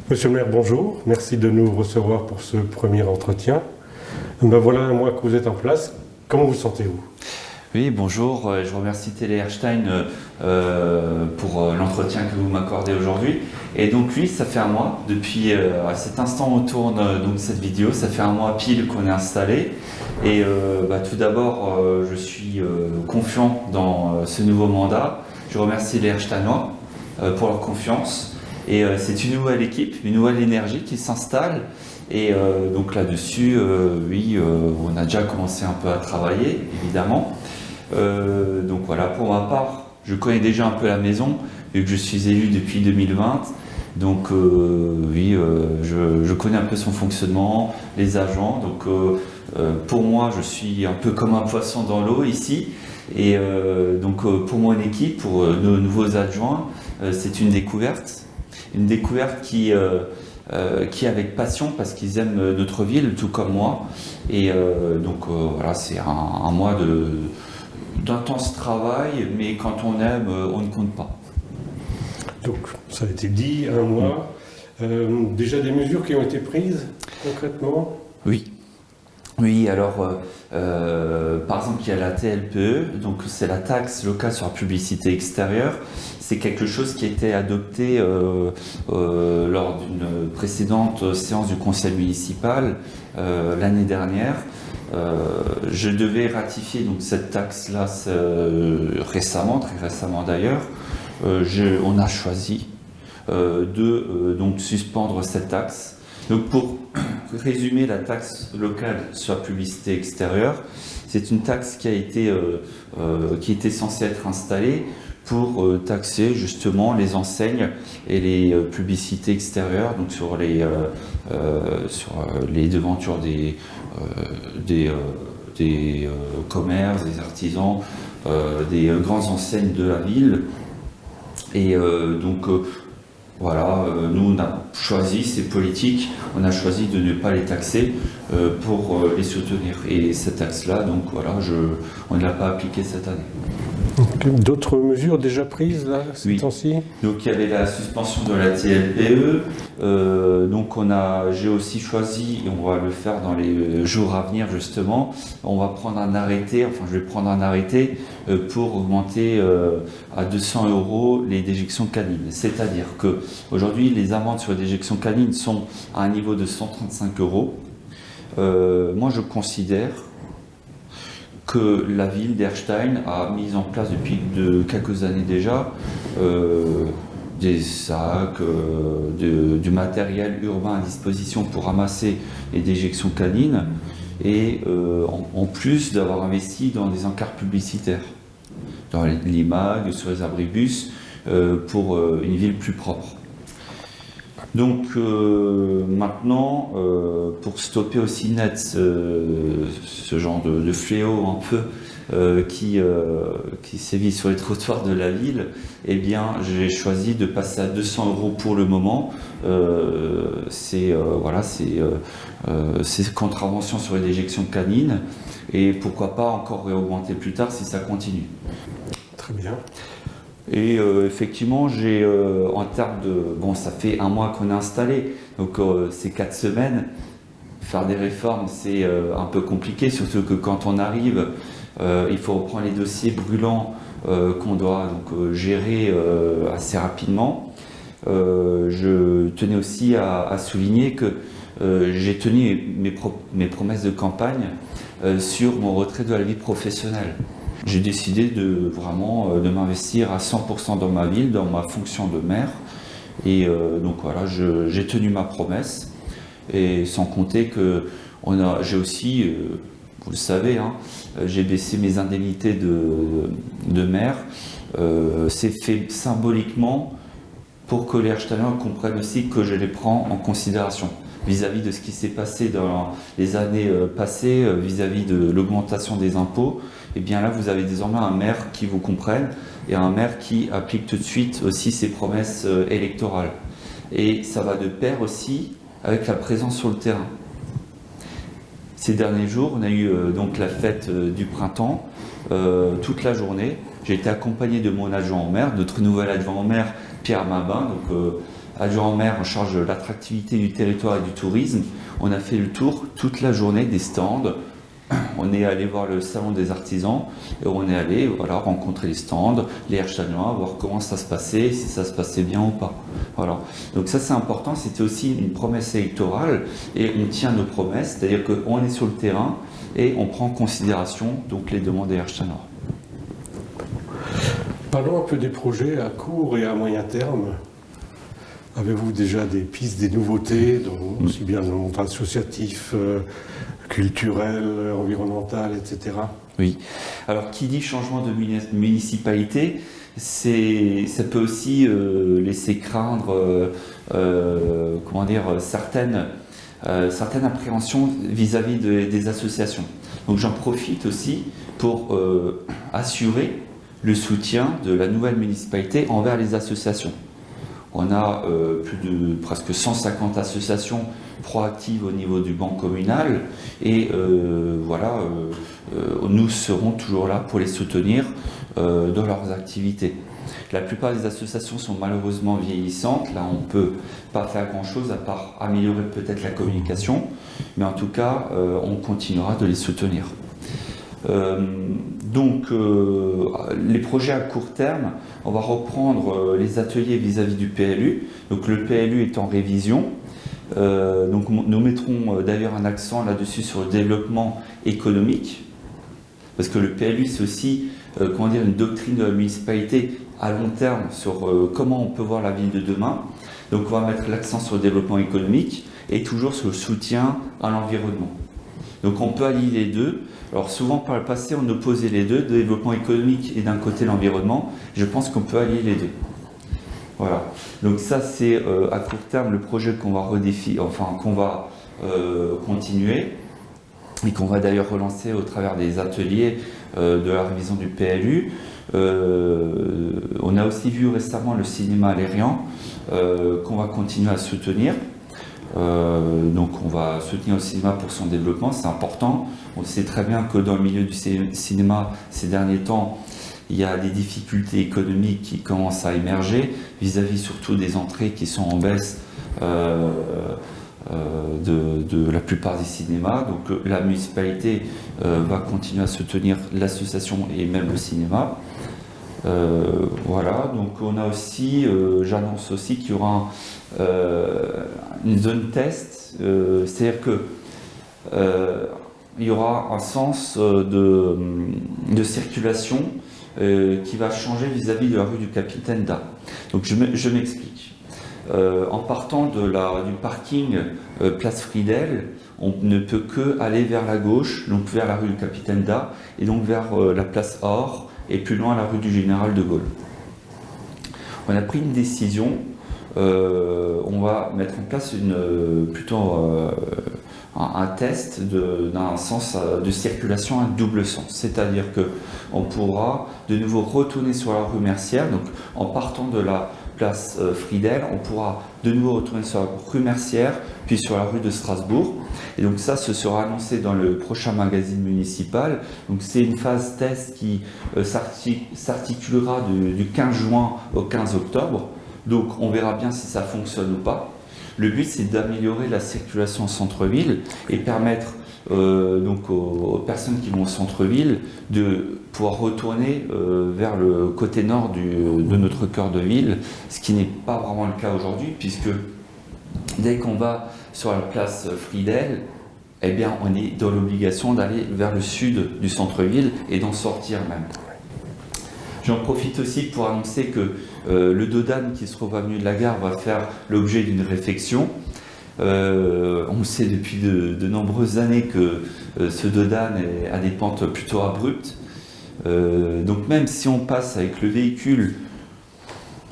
Monsieur le maire, bonjour. Merci de nous recevoir pour ce premier entretien. Voilà un mois que vous êtes en place. Comment vous sentez-vous? Oui, bonjour. Je remercie Télé Erstein pour l'entretien que vous m'accordez aujourd'hui. Et donc oui, ça fait un mois. Depuis à cet instant où on tourne donc cette vidéo, ça fait un mois pile qu'on est installé. Et tout d'abord, je suis confiant dans ce nouveau mandat. Je remercie les Ersteinois pour leur confiance. Et c'est une nouvelle équipe, une nouvelle énergie qui s'installe. Et donc là-dessus, oui, on a déjà commencé un peu à travailler, évidemment. Donc voilà, pour ma part, je connais déjà un peu la maison, vu que je suis élu depuis 2020. Donc oui, je connais un peu son fonctionnement, les agents. Donc pour moi, je suis un peu comme un poisson dans l'eau ici. Et donc pour mon équipe, pour nos nouveaux adjoints, c'est une découverte. Une découverte qui est avec passion parce qu'ils aiment notre ville, tout comme moi. Et donc voilà, c'est un mois d'intense travail, mais quand on aime, on ne compte pas. Donc, ça a été dit, un mois. Déjà des mesures qui ont été prises concrètement? Oui. Oui, alors par exemple il y a la TLPE, donc c'est la taxe locale sur la publicité extérieure. C'est quelque chose qui a été adopté lors d'une précédente séance du conseil municipal l'année dernière. Je devais ratifier donc cette taxe-là récemment, très récemment d'ailleurs. On a choisi de donc suspendre cette taxe. Donc pour résumer, la taxe locale sur la publicité extérieure, c'est une taxe qui était censée être installée pour taxer justement les enseignes et les publicités extérieures, donc sur les devantures des commerces, des artisans, des grandes enseignes de la ville. Et voilà, nous on a choisi, c'est politique, on a choisi de ne pas les taxer pour les soutenir. Et cette taxe-là, donc voilà, on ne l'a pas appliquée cette année. D'autres mesures déjà prises là, ces temps-ci? Donc il y avait la suspension de la TLPE. Donc j'ai aussi choisi, et on va le faire dans les jours à venir justement, on va prendre un arrêté, enfin je vais prendre un arrêté pour augmenter à 200 € les déjections canines. C'est-à-dire que aujourd'hui les amendes sur les déjections canines sont à un niveau de 135 €. Moi je considère que la ville d'Erstein a mis en place depuis quelques années déjà des sacs, du matériel urbain à disposition pour ramasser les déjections canines et en plus d'avoir investi dans des encarts publicitaires, dans les mags, sur les abribus, pour une ville plus propre. Donc maintenant, pour stopper aussi net ce genre de fléau un peu qui sévit sur les trottoirs de la ville, eh bien j'ai choisi de passer à 200 € pour le moment. C'est contravention sur les déjections canines et pourquoi pas encore réaugmenter plus tard si ça continue. Très bien. Et effectivement, en termes de... Bon, ça fait un mois qu'on est installé, donc c'est 4 semaines. Faire des réformes, c'est un peu compliqué, surtout que quand on arrive, il faut reprendre les dossiers brûlants qu'on doit donc, gérer assez rapidement. Je tenais aussi à souligner que j'ai tenu mes promesses de campagne sur mon retrait de la vie professionnelle. J'ai décidé de m'investir à 100% dans ma ville, dans ma fonction de maire. Et donc voilà, j'ai tenu ma promesse. Et sans compter que j'ai aussi, vous le savez, hein, j'ai baissé mes indemnités de maire. C'est fait symboliquement pour que les Ersteinois comprennent aussi que je les prends en considération vis-à-vis de ce qui s'est passé dans les années passées, vis-à-vis de l'augmentation des impôts. Et bien là, vous avez désormais un maire qui vous comprenne et un maire qui applique tout de suite aussi ses promesses électorales. Et ça va de pair aussi avec la présence sur le terrain. Ces derniers jours, on a eu donc la fête du printemps, toute la journée. J'ai été accompagné de mon adjoint au maire, notre nouvel adjoint au maire, Pierre Mabin, donc adjoint au maire en charge de l'attractivité du territoire et du tourisme. On a fait le tour toute la journée des stands. On est allé voir le salon des artisans et on est allé rencontrer les stands, les Herchanois, voir comment ça se passait, si ça se passait bien ou pas. Voilà. Donc ça c'est important, c'était aussi une promesse électorale et on tient nos promesses, c'est-à-dire qu'on est sur le terrain et on prend en considération donc les demandes des Herchanois. Parlons un peu des projets à court et à moyen terme. Avez-vous déjà des pistes, des nouveautés, aussi bien dans le monde associatif, culturel, environnemental, etc. Oui. Alors, qui dit changement de municipalité, ça peut aussi laisser craindre, certaines appréhensions vis-à-vis des associations. Donc, j'en profite aussi pour assurer le soutien de la nouvelle municipalité envers les associations. On a plus de presque 150 associations proactives au niveau du banc communal et nous serons toujours là pour les soutenir dans leurs activités. La plupart des associations sont malheureusement vieillissantes. Là, on ne peut pas faire grand-chose à part améliorer peut-être la communication, mais en tout cas, on continuera de les soutenir. Les projets à court terme, on va reprendre les ateliers vis-à-vis du PLU. Donc le PLU est en révision. Nous mettrons d'ailleurs un accent là-dessus sur le développement économique, parce que le PLU c'est aussi une doctrine de la municipalité à long terme sur comment on peut voir la ville de demain. Donc on va mettre l'accent sur le développement économique et toujours sur le soutien à l'environnement. Donc on peut allier les deux. Alors souvent par le passé on opposait les deux, le développement économique et d'un côté l'environnement. Je pense qu'on peut allier les deux. Voilà. Donc ça c'est à court terme le projet qu'on va continuer et qu'on va d'ailleurs relancer au travers des ateliers de la révision du PLU. On a aussi vu récemment le cinéma à Lérien qu'on va continuer à soutenir. Donc on va soutenir le cinéma pour son développement, c'est important. On sait très bien que dans le milieu du cinéma, ces derniers temps, il y a des difficultés économiques qui commencent à émerger, vis-à-vis surtout des entrées qui sont en baisse de la plupart des cinémas. Donc la municipalité va continuer à soutenir l'association et même le cinéma. Voilà, donc on a aussi, j'annonce aussi qu'il y aura une zone test, c'est-à-dire que il y aura un sens de circulation qui va changer vis-à-vis de la rue du Capitaine Da. Donc je m'explique. En partant du parking Place Friedel, on ne peut que aller vers la gauche, donc vers la rue du Capitaine Da, et donc vers la place Or, et plus loin la rue du Général de Gaulle. On a pris une décision, on va mettre en place un test d'un sens de circulation à double sens, c'est-à-dire qu'on pourra de nouveau retourner sur la rue Mercière, donc en partant de la place Friedel, on pourra de nouveau retourner sur la rue Mercière, puis sur la rue de Strasbourg. Et donc ça, ce sera annoncé dans le prochain magazine municipal. Donc c'est une phase test qui s'articulera du 15 juin au 15 octobre. Donc on verra bien si ça fonctionne ou pas. Le but, c'est d'améliorer la circulation au centre-ville et permettre aux personnes qui vont au centre-ville de pouvoir retourner vers le côté nord de notre cœur de ville, ce qui n'est pas vraiment le cas aujourd'hui, puisque dès qu'on va sur la place Friedel, eh bien, on est dans l'obligation d'aller vers le sud du centre-ville et d'en sortir même. J'en profite aussi pour annoncer que le Dodan qui se trouve avenue de la Gare va faire l'objet d'une réflexion. On sait depuis de nombreuses années que ce Dodan a des pentes plutôt abruptes. Donc même si on passe avec le véhicule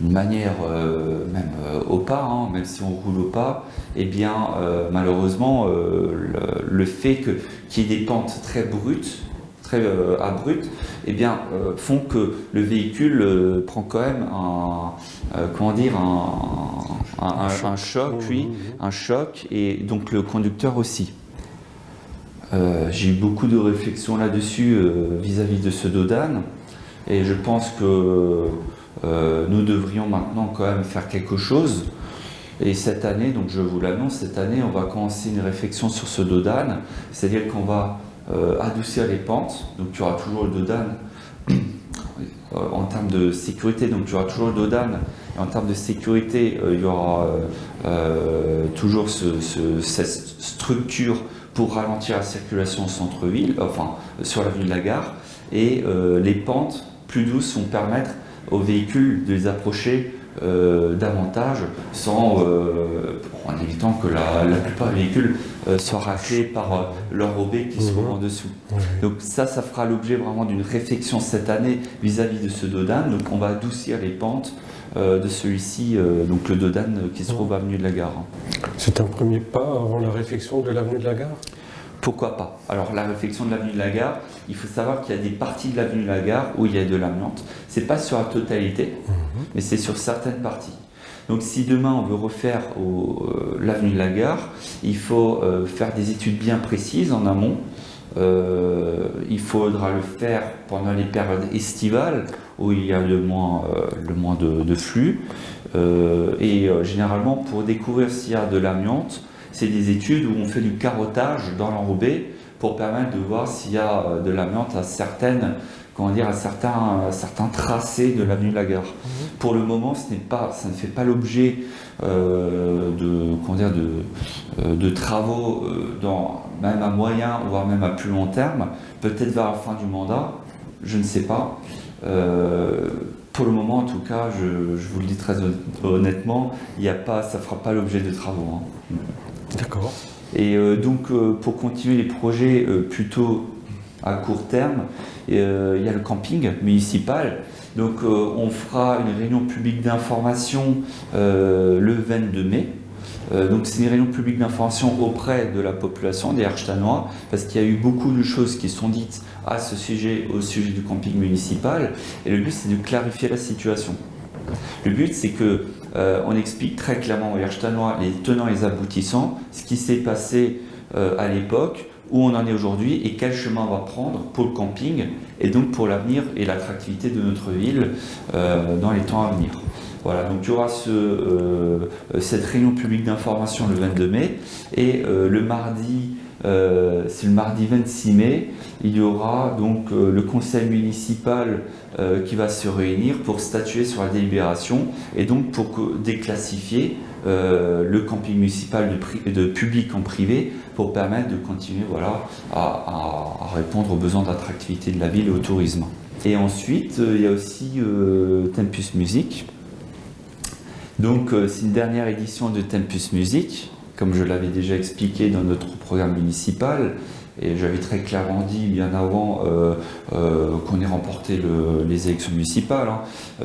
de manière au pas, même si on roule au pas, eh bien malheureusement le fait qu'il y ait des pentes très brutes, très abruptes, eh bien, font que le véhicule prend quand même un choc, un choc, et donc le conducteur aussi. J'ai eu beaucoup de réflexions là-dessus vis-à-vis de ce Dodan, et je pense que nous devrions maintenant quand même faire quelque chose. Et cette année, donc je vous l'annonce, cette année, on va commencer une réflexion sur ce dodane, c'est-à-dire qu'on va adoucir les pentes, donc il y aura toujours le dodane en termes de sécurité, donc il y aura toujours le dodane, et en termes de sécurité, il y aura toujours cette structure pour ralentir la circulation au centre-ville, enfin sur l'avenue de la Gare, et les pentes plus douces vont permettre aux véhicules de les approcher davantage en évitant que la plupart des véhicules soient raclés par l'enrobé qui se trouve en dessous. Donc ça fera l'objet vraiment d'une réflexion cette année vis-à-vis de ce dodane. Donc on va adoucir les pentes de celui-ci, donc le dodane qui se trouve à l'avenue de la Gare. C'est un premier pas avant la réflexion de l'avenue de la Gare? Pourquoi pas? Alors la réflexion de l'avenue de la Gare, il faut savoir qu'il y a des parties de l'avenue de la Gare où il y a de l'amiante. C'est pas sur la totalité, mais c'est sur certaines parties. Donc si demain on veut refaire l'avenue de la Gare, il faut faire des études bien précises en amont. Il faudra le faire pendant les périodes estivales où il y a le moins de flux. Généralement, pour découvrir s'il y a de l'amiante, c'est des études où on fait du carottage dans l'enrobé pour permettre de voir s'il y a de l'amiante à certains tracés de l'avenue de la Gare. Pour le moment, ça ne fait pas l'objet de travaux, même à moyen, voire même à plus long terme, peut-être vers la fin du mandat, je ne sais pas. Pour le moment, en tout cas, je vous le dis très honnêtement, ça ne fera pas l'objet de travaux. D'accord. Et donc, pour continuer les projets plutôt à court terme, il y a le camping municipal. Donc, on fera une réunion publique d'information le 22 mai. Donc, c'est une réunion publique d'information auprès de la population des Erchtanois, parce qu'il y a eu beaucoup de choses qui sont dites au sujet du camping municipal. Et le but, c'est de clarifier la situation. Le but, c'est que on explique très clairement aux Erchtanois les tenants et les aboutissants, ce qui s'est passé à l'époque, où on en est aujourd'hui et quel chemin on va prendre pour le camping et donc pour l'avenir et l'attractivité de notre ville dans les temps à venir. Voilà, donc il y aura cette réunion publique d'information le 22 mai et c'est le mardi 26 mai, il y aura donc le conseil municipal qui va se réunir pour statuer sur la délibération et donc pour déclassifier le camping municipal de public en privé pour permettre de continuer à répondre aux besoins d'attractivité de la ville et au tourisme. Et ensuite, il y a aussi Tempus Music. Donc c'est une dernière édition de Tempus Music, comme je l'avais déjà expliqué dans notre programme municipal, et j'avais très clairement dit bien avant qu'on ait remporté les élections municipales.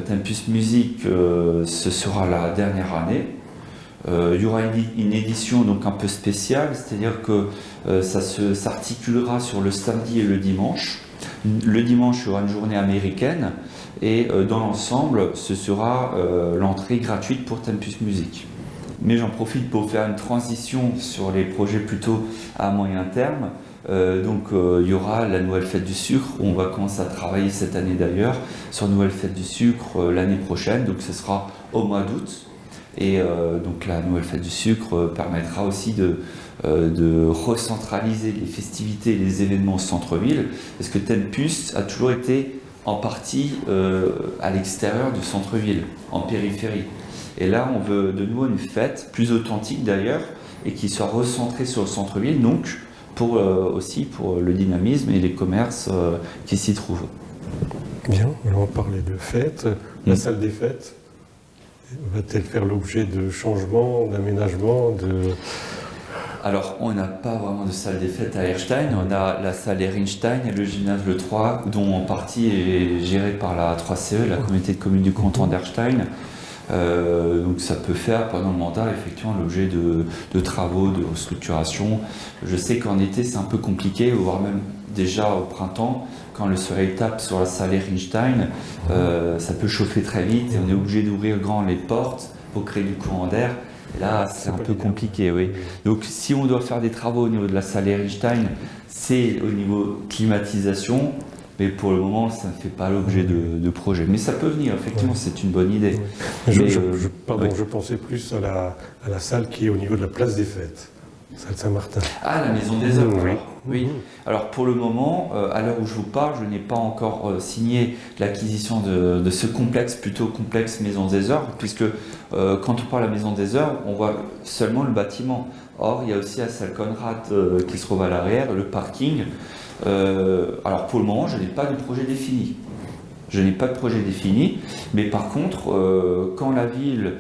Tempus Music, ce sera la dernière année. Il y aura une édition donc un peu spéciale, c'est-à-dire que ça s'articulera sur le samedi et le dimanche. Le dimanche, il y aura une journée américaine et dans l'ensemble, ce sera l'entrée gratuite pour Tempus Music. Mais j'en profite pour faire une transition sur les projets plutôt à moyen terme. Il y aura la Nouvelle Fête du Sucre, où on va commencer à travailler cette année d'ailleurs sur Nouvelle Fête du Sucre l'année prochaine, donc ce sera au mois d'août. Et donc la Nouvelle Fête du Sucre permettra aussi de recentraliser les festivités et les événements au centre-ville, parce que Tempus a toujours été en partie à l'extérieur du centre-ville, en périphérie. Et là, on veut de nouveau une fête plus authentique d'ailleurs, et qui soit recentrée sur le centre-ville, donc aussi pour le dynamisme et les commerces qui s'y trouvent. Bien, alors on parlait de fêtes. La salle des fêtes va-t-elle faire l'objet de changements, d'aménagements Alors, on n'a pas vraiment de salle des fêtes à Erstein. On a la salle Ehrenstein et le gymnase Le 3, dont en partie est géré par la 3CE, la communauté de communes du canton d'Erstein. Donc ça peut faire pendant le mandat effectivement l'objet de travaux, de restructuration. Je sais qu'en été c'est un peu compliqué, voire même déjà au printemps, quand le soleil tape sur la salle Ehrenstein, ça peut chauffer très vite et on est obligé d'ouvrir grand les portes pour créer du courant d'air. Là, c'est un peu compliqué, oui. Donc, si on doit faire des travaux au niveau de la salle Ehrenstein, c'est au niveau climatisation, mais pour le moment, ça ne fait pas l'objet de projet. Mais ça peut venir, effectivement, c'est une bonne idée. Pardon, je pensais plus à la salle qui est au niveau de la place des Fêtes, salle Saint-Martin. Ah, la Maison des Œuvres. Oui. Oui. Alors pour le moment, à l'heure où je vous parle, je n'ai pas encore signé l'acquisition de ce complexe, plutôt complexe Maison des Œuvres, puisque quand on parle de la Maison des Œuvres, on voit seulement le bâtiment. Or, il y a aussi la salle Conrad qui se trouve à l'arrière, le parking. Alors pour le moment, je n'ai pas de projet défini. Mais par contre, quand la ville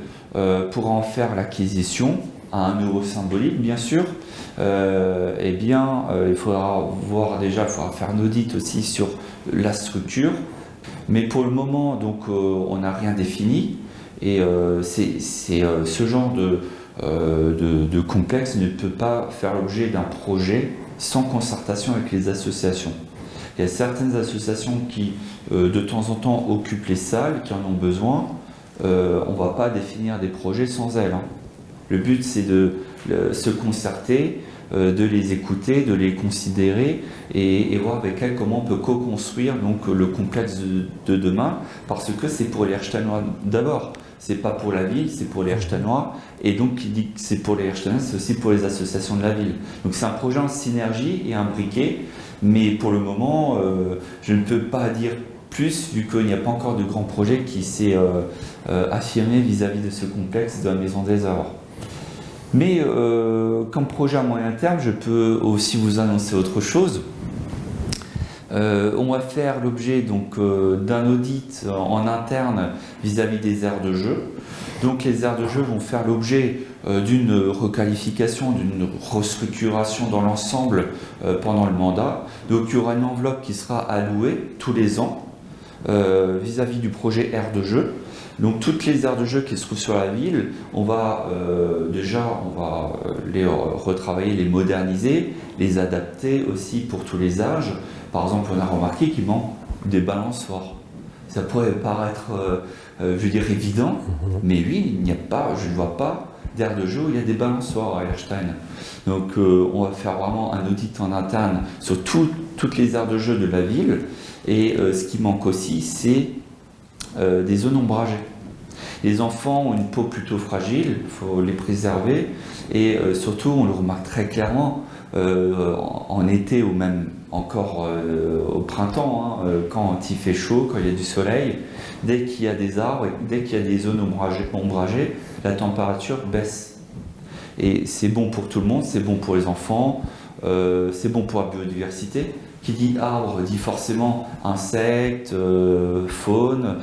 pourra en faire l'acquisition, à un euro symbolique, bien sûr, il faudra faire un audit aussi sur la structure. Mais pour le moment, donc, on n'a rien défini. Et ce genre de complexe ne peut pas faire l'objet d'un projet sans concertation avec les associations. Il y a certaines associations qui, de temps en temps, occupent les salles, qui en ont besoin. On ne va pas définir des projets sans elles. Le but, c'est de se concerter, de les écouter, de les considérer et voir avec elles comment on peut co-construire donc, le complexe de demain, parce que c'est pour les Herchtainois d'abord. C'est pas pour la ville, c'est pour les Herchtainois. Et donc, qui dit que c'est pour les Herchtainois, c'est aussi pour les associations de la ville. Donc, c'est un projet en synergie et imbriqué. Mais pour le moment, je ne peux pas dire plus, vu qu'il n'y a pas encore de grand projet qui s'est affirmé vis-à-vis de ce complexe de la Maison des Œuvres. Mais comme projet à moyen terme, je peux aussi vous annoncer autre chose. On va faire l'objet donc d'un audit en interne vis-à-vis des aires de jeu. Donc les aires de jeu vont faire l'objet d'une requalification, d'une restructuration dans l'ensemble pendant le mandat. Donc il y aura une enveloppe qui sera allouée tous les ans vis-à-vis du projet aires de jeu. Donc toutes les aires de jeu qui se trouvent sur la ville, on va les retravailler, les moderniser, les adapter aussi pour tous les âges. Par exemple, on a remarqué qu'il manque des balançoires. Ça pourrait paraître, évident, mais oui, je ne vois pas d'aire de jeu où il y a des balançoires à Erstein. Donc on va faire vraiment un audit en interne sur toutes les aires de jeu de la ville. Et ce qui manque aussi, c'est des zones ombragées. Les enfants ont une peau plutôt fragile, il faut les préserver. Et surtout, on le remarque très clairement, en été ou même encore au printemps, quand il fait chaud, quand il y a du soleil, dès qu'il y a des arbres, dès qu'il y a des zones ombragées, la température baisse. Et c'est bon pour tout le monde, c'est bon pour les enfants, c'est bon pour la biodiversité. Qui dit arbre dit forcément insectes, faune,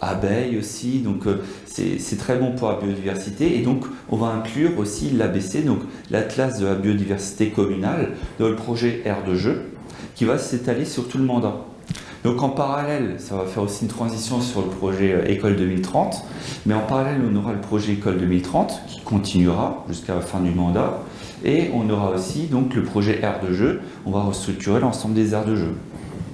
abeilles aussi. Donc c'est très bon pour la biodiversité. Et donc on va inclure aussi l'ABC, donc l'Atlas de la biodiversité communale, dans le projet Aire de jeu, qui va s'étaler sur tout le mandat. Donc en parallèle, ça va faire aussi une transition sur le projet École 2030, mais en parallèle, on aura le projet École 2030 qui continuera jusqu'à la fin du mandat. Et on aura aussi donc le projet aires de jeu. On va restructurer l'ensemble des aires de jeu.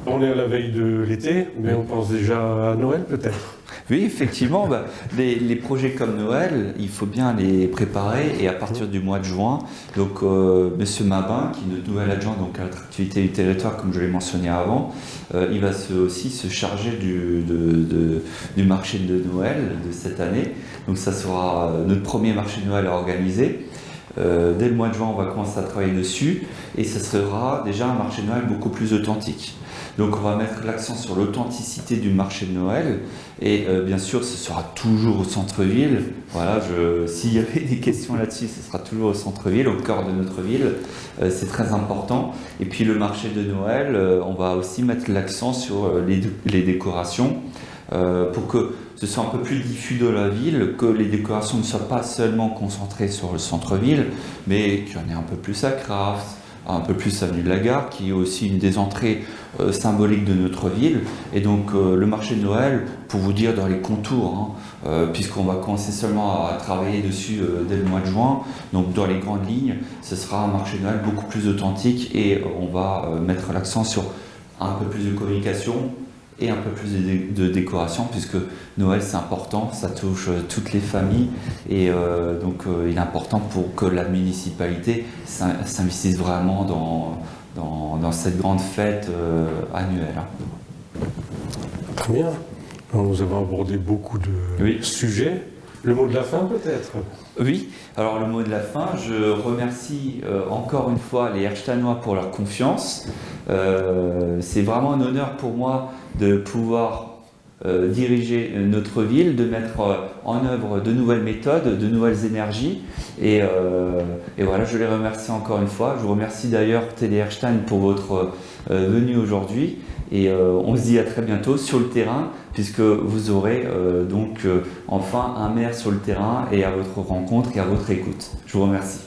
On est à la veille de l'été, mais on pense déjà à Noël peut-être. Oui, effectivement, les projets comme Noël, il faut bien les préparer. Et à partir du mois de juin, donc Monsieur Mabin, qui est notre nouvel adjoint donc, à l'attractivité du territoire, comme je l'ai mentionné avant, il va aussi se charger du marché de Noël de cette année. Donc ça sera notre premier marché de Noël à organiser. Dès le mois de juin, on va commencer à travailler dessus et ce sera déjà un marché de Noël beaucoup plus authentique. Donc on va mettre l'accent sur l'authenticité du marché de Noël et bien sûr ce sera toujours au centre-ville. Voilà, s'il y avait des questions là-dessus, ce sera toujours au centre-ville, au cœur de notre ville. C'est très important. Et puis le marché de Noël, on va aussi mettre l'accent sur les décorations pour que ce soit un peu plus diffus de la ville, que les décorations ne soient pas seulement concentrées sur le centre-ville, mais qu'il y en ait un peu plus à Crafts, un peu plus avenue de la Gare, qui est aussi une des entrées symboliques de notre ville. Et donc le marché de Noël, pour vous dire dans les contours, puisqu'on va commencer seulement à travailler dessus dès le mois de juin, donc dans les grandes lignes, ce sera un marché de Noël beaucoup plus authentique et on va mettre l'accent sur un peu plus de communication, et un peu plus de décoration, puisque Noël c'est important, ça touche toutes les familles et il est important pour que la municipalité s'investisse vraiment dans cette grande fête annuelle. Très bien. Alors, nous avons abordé beaucoup de sujets. Le mot de la fin peut-être? Oui, alors le mot de la fin, je remercie encore une fois les Hersteinois pour leur confiance. C'est vraiment un honneur pour moi de pouvoir diriger notre ville, de mettre en œuvre de nouvelles méthodes, de nouvelles énergies. Et voilà, je les remercie encore une fois. Je vous remercie d'ailleurs Télé Herstein pour votre venue aujourd'hui. Et on se dit à très bientôt sur le terrain, puisque vous aurez enfin un maire sur le terrain et à votre rencontre et à votre écoute. Je vous remercie.